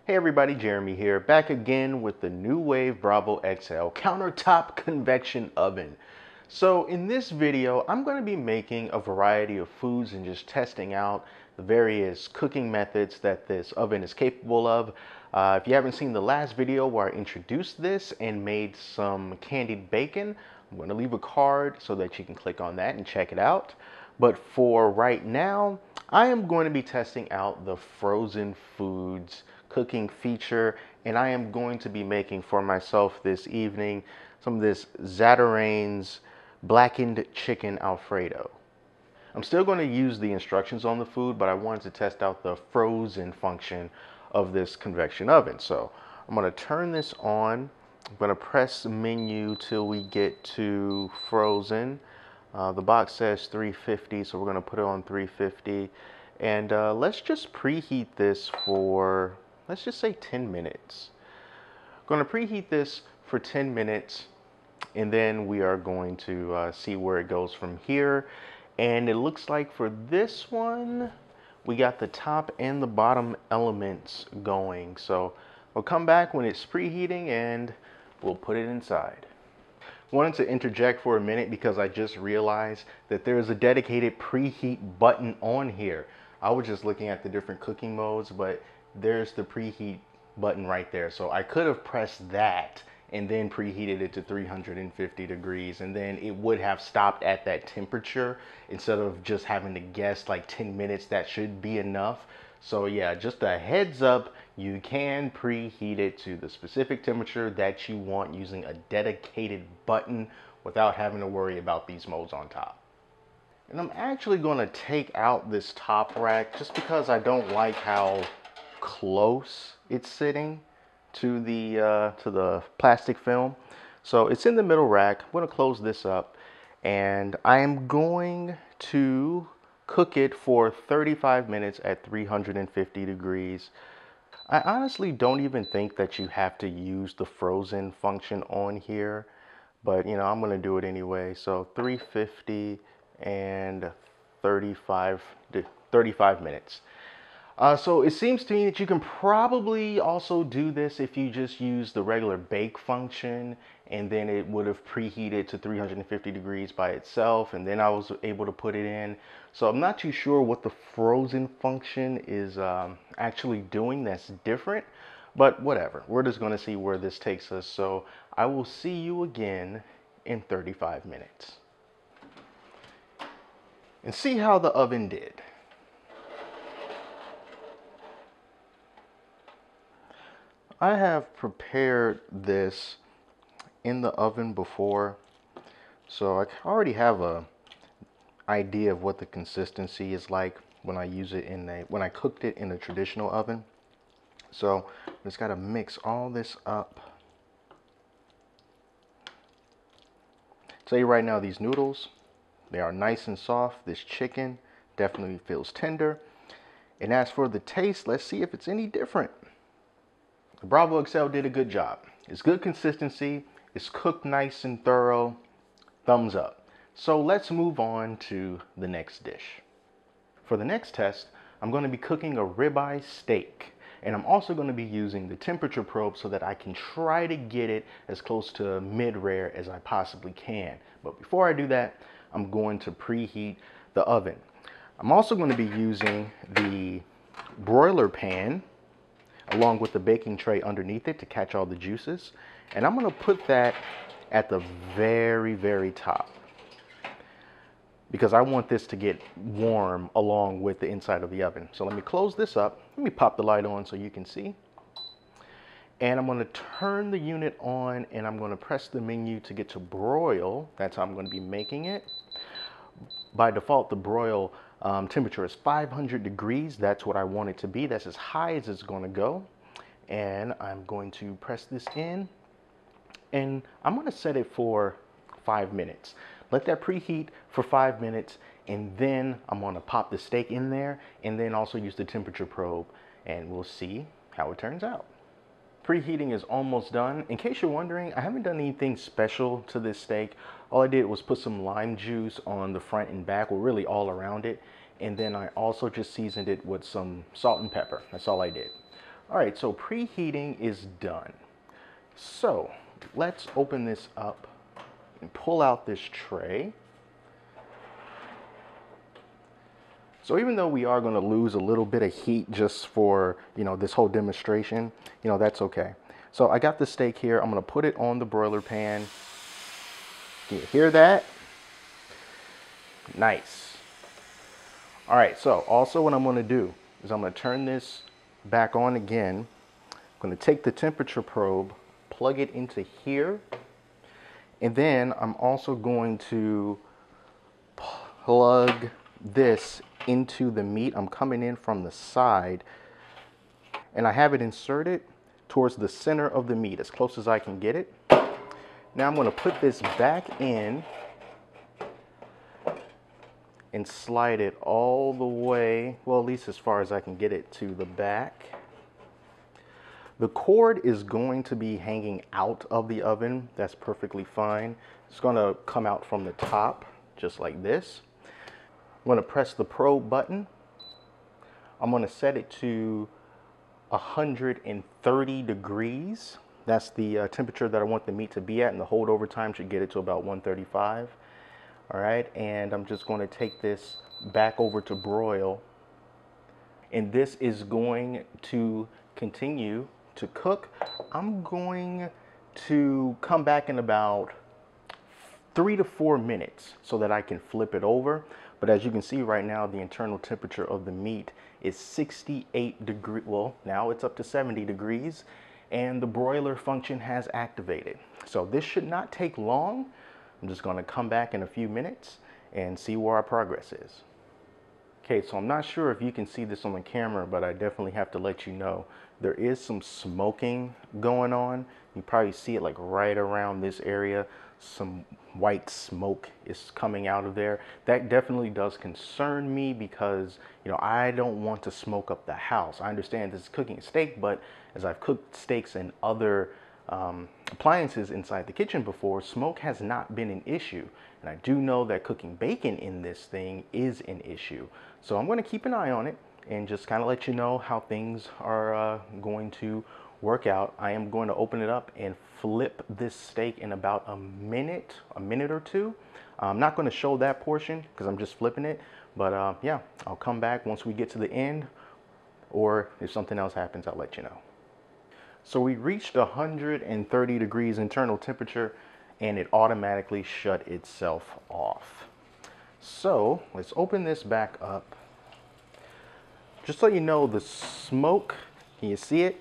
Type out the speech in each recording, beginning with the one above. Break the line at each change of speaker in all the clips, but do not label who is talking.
Hey everybody, Jeremy here, back again with the NuWave Bravo XL countertop convection oven. So in this video, I'm going to be making a variety of foods and just testing out the various cooking methods that this oven is capable of. If you haven't seen the last video where I introduced this and made some candied bacon, I'm going to leave a card so that you can click on that and check it out. But for right now, I am going to be testing out the frozen foods cooking feature, and I am going to be making for myself this evening some of this Zatarain's blackened chicken Alfredo. I'm still going to use the instructions on the food, but I wanted to test out the frozen function of this convection oven. So I'm going to turn this on. I'm going to press menu till we get to frozen. The box says 350, so we're going to put it on 350. And let's just preheat this for, let's just say 10 minutes. I'm going to preheat this for 10 minutes, and then we are going to see where it goes from here. And it looks like for this one, we got the top and the bottom elements going. So we'll come back when it's preheating and we'll put it inside. Wanted to interject for a minute because I just realized that there is a dedicated preheat button on here. I was just looking at the different cooking modes, but there's the preheat button right there. So I could have pressed that and then preheated it to 350 degrees, and then it would have stopped at that temperature instead of just having to guess like 10 minutes. That should be enough. So yeah, just a heads up, you can preheat it to the specific temperature that you want using a dedicated button without having to worry about these modes on top. And I'm actually going to take out this top rack just because I don't like how close it's sitting to the plastic film. So it's in the middle rack. I'm going to close this up, and I am going to cook it for 35 minutes at 350 degrees. I honestly don't even think that you have to use the frozen function on here, but you know, I'm going to do it anyway. So 350 and 35 minutes. So it seems to me that you can probably also do this if you just use the regular bake function, and then it would have preheated to 350 degrees by itself, and then I was able to put it in. So I'm not too sure what the frozen function is actually doing that's different, but whatever. We're just going to see where this takes us. So I will see you again in 35 minutes. And see how the oven did. I have prepared this in the oven before, so I already have a idea of what the consistency is like when I use it when I cooked it in a traditional oven. So just got to mix all this up. Tell you right now, these noodles, they are nice and soft. This chicken definitely feels tender. And as for the taste, let's see if it's any different. The Bravo XL did a good job. It's good consistency. It's cooked nice and thorough. Thumbs up. So let's move on to the next dish. For the next test, I'm going to be cooking a ribeye steak. And I'm also going to be using the temperature probe so that I can try to get it as close to mid-rare as I possibly can. But before I do that, I'm going to preheat the oven. I'm also going to be using the broiler pan along with the baking tray underneath it to catch all the juices. And I'm going to put that at the very, very top because I want this to get warm along with the inside of the oven. So let me close this up. Let me pop the light on so you can see. And I'm going to turn the unit on, and I'm going to press the menu to get to broil. That's how I'm going to be making it. By default, the broil temperature is 500 degrees. That's what I want it to be. That's as high as it's going to go. And I'm going to press this in, and I'm going to set it for 5 minutes. Let that preheat for 5 minutes, and then I'm going to pop the steak in there and then also use the temperature probe, and we'll see how it turns out. Preheating is almost done. In case you're wondering, I haven't done anything special to this steak. All I did was put some lime juice on the front and back, or really all around it. And then I also just seasoned it with some salt and pepper. That's all I did. All right, so preheating is done. So let's open this up and pull out this tray. So even though we are going to lose a little bit of heat just for, this whole demonstration, that's okay. So I got the steak here. I'm going to put it on the broiler pan. Can you hear that? Nice. All right, so also what I'm going to do is I'm going to turn this back on again. I'm going to take the temperature probe, plug it into here, and then I'm also going to plug this into the meat. I'm coming in from the side, and I have it inserted towards the center of the meat as close as I can get it. Now I'm going to put this back in and slide it all the way, well, at least as far as I can get it to the back. The cord is going to be hanging out of the oven. That's perfectly fine. It's going to come out from the top, just like this. I'm going to press the probe button. I'm going to set it to 130 degrees. That's the temperature that I want the meat to be at, and the holdover time should get it to about 135. All right, and I'm just going to take this back over to broil, and this is going to continue to cook. I'm going to come back in about 3 to 4 minutes so that I can flip it over. But as you can see right now, the internal temperature of the meat is 68 degrees. Well, now it's up to 70 degrees, and the broiler function has activated. So this should not take long. I'm just going to come back in a few minutes and see where our progress is. Okay, so I'm not sure if you can see this on the camera, but I definitely have to let you know there is some smoking going on. You probably see it like right around this area. Some white smoke is coming out of there. That definitely does concern me because, I don't want to smoke up the house. I understand this is cooking a steak, but as I've cooked steaks in other appliances inside the kitchen before, smoke has not been an issue. And I do know that cooking bacon in this thing is an issue. So I'm going to keep an eye on it and just kind of let you know how things are going to work out. I am going to open it up and flip this steak in about a minute or two. I'm not going to show that portion because I'm just flipping it. But yeah, I'll come back once we get to the end, or if something else happens, I'll let you know. So we reached 130 degrees internal temperature, and it automatically shut itself off. So let's open this back up. Just so you know, the smoke, can you see it?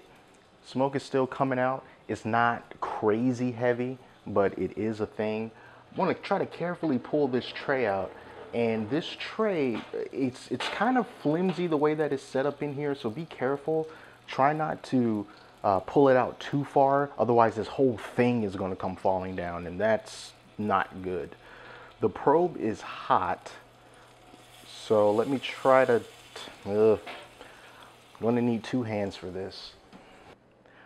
Smoke is still coming out. It's not crazy heavy, but it is a thing. I want to try to carefully pull this tray out. And this tray, it's kind of flimsy the way that it's set up in here, so be careful. Try not to pull it out too far, otherwise this whole thing is going to come falling down, and that's not good. The probe is hot, so let me try to, I'm going to need 2 hands for this.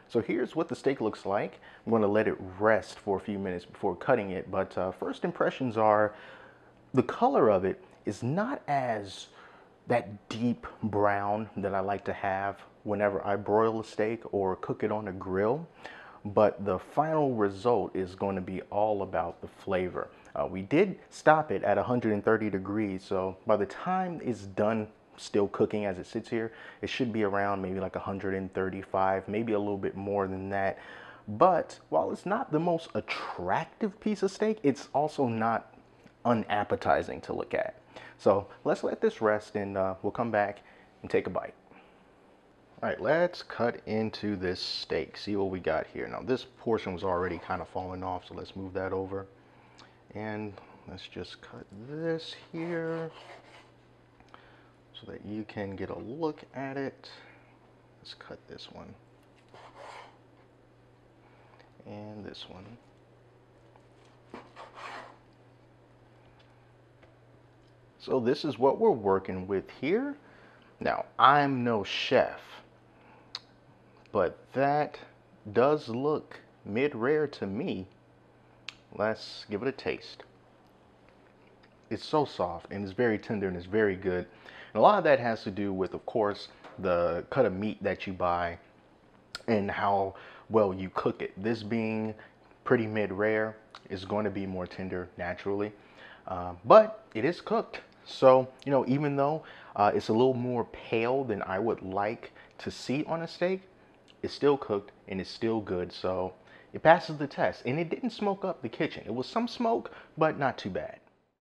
So here's what the steak looks like. I'm going to let it rest for a few minutes before cutting it, but first impressions are the color of it is not as that deep brown that I like to have whenever I broil a steak or cook it on a grill, but the final result is going to be all about the flavor. We did stop it at 130 degrees, so by the time it's done still cooking as it sits here, it should be around maybe like 135, maybe a little bit more than that. But while it's not the most attractive piece of steak, it's also not unappetizing to look at. So let's let this rest, and we'll come back and take a bite. All right, let's cut into this steak, see what we got here. Now this portion was already kind of falling off, so let's move that over. And let's just cut this here so that you can get a look at it. Let's cut this one. And this one. So this is what we're working with here. Now, I'm no chef, but that does look mid-rare to me. Let's give it a taste. It's so soft, and it's very tender, and it's very good. And a lot of that has to do with, of course, the cut of meat that you buy and how well you cook it. This being pretty mid-rare is going to be more tender naturally, but it is cooked. So, you know, even though it's a little more pale than I would like to see on a steak, it's still cooked and it's still good. So it passes the test, and it didn't smoke up the kitchen. It was some smoke, but not too bad.